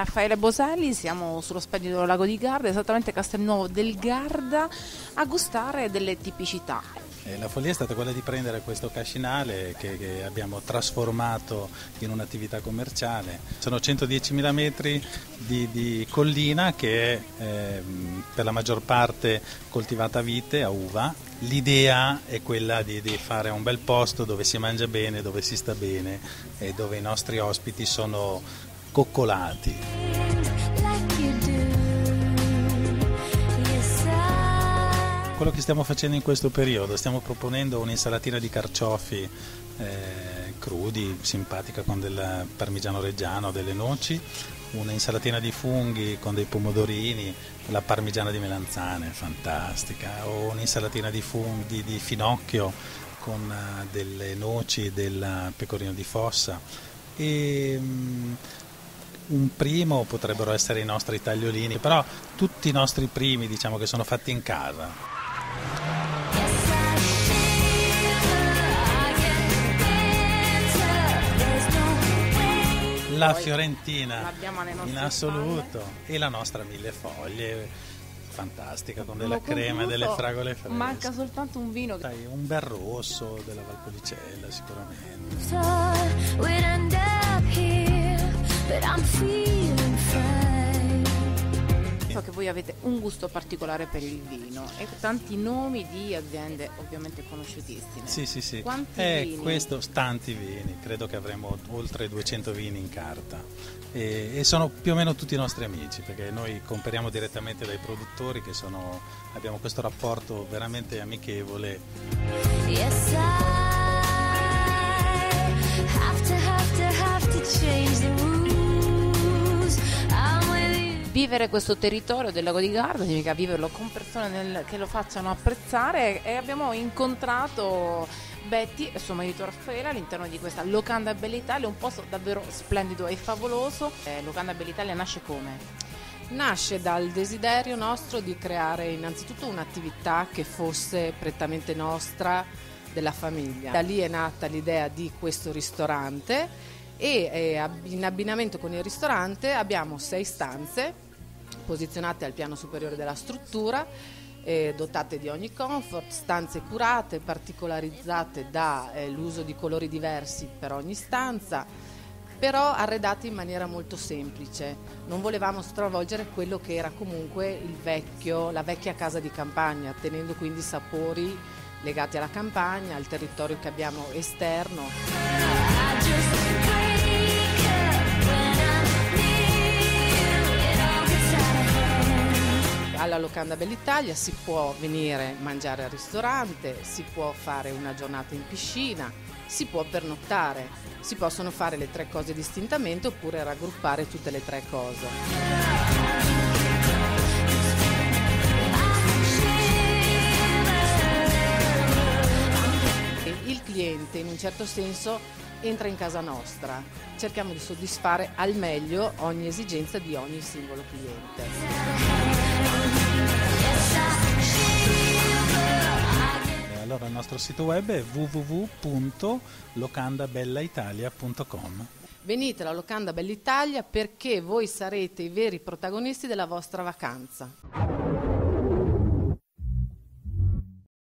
Raffaele Boselli, siamo sullo splendido lago di Garda, esattamente Castelnuovo del Garda, a gustare delle tipicità. La follia è stata quella di prendere questo cascinale che abbiamo trasformato in un'attività commerciale. Sono 110.000 metri di collina che è per la maggior parte coltivata a vite, a uva. L'idea è quella di fare un bel posto dove si mangia bene, dove si sta bene e dove i nostri ospiti sono coccolati. Quello che stiamo facendo in questo periodo, stiamo proponendo un'insalatina di carciofi crudi, simpatica con del parmigiano reggiano, delle noci, un'insalatina di funghi con dei pomodorini, la parmigiana di melanzane, fantastica, o un'insalatina di funghi di finocchio con delle noci e del pecorino di fossa. E un primo potrebbero essere i nostri tagliolini, però tutti i nostri primi diciamo che sono fatti in casa. La fiorentina in assoluto e la nostra mille foglie fantastica con della crema e delle fragole fresche. Manca soltanto un vino. Dai, un bel rosso della Valpolicella sicuramente. So che voi avete un gusto particolare per il vino e tanti nomi di aziende ovviamente conosciutissime. Sì. Quanti vini? Tanti vini, credo che avremo oltre 200 vini in carta e sono più o meno tutti i nostri amici perché noi comperiamo direttamente dai produttori che abbiamo questo rapporto veramente amichevole. Yes, I have to change the rules. Vivere questo territorio del lago di Garda significa viverlo con persone che lo facciano apprezzare e abbiamo incontrato Betty e suo marito Raffaele all'interno di questa Locanda Bella Italia, un posto davvero splendido e favoloso. Locanda Bella Italia nasce come? Nasce dal desiderio nostro di creare innanzitutto un'attività che fosse prettamente nostra, della famiglia. Da lì è nata l'idea di questo ristorante e in abbinamento con il ristorante abbiamo 6 stanze posizionate al piano superiore della struttura, dotate di ogni comfort, stanze curate, particolarizzate dall'uso di colori diversi per ogni stanza, però arredate in maniera molto semplice. Non volevamo stravolgere quello che era comunque la vecchia casa di campagna, tenendo quindi sapori legati alla campagna, al territorio che abbiamo esterno. Alla Locanda Bella Italia si può venire a mangiare al ristorante, si può fare una giornata in piscina, si può pernottare, si possono fare le 3 cose distintamente oppure raggruppare tutte le 3 cose. Il cliente in un certo senso entra in casa nostra, cerchiamo di soddisfare al meglio ogni esigenza di ogni singolo cliente. Allora il nostro sito web è www.locandabellaitalia.com. Venite alla Locanda Bella Italia perché voi sarete i veri protagonisti della vostra vacanza.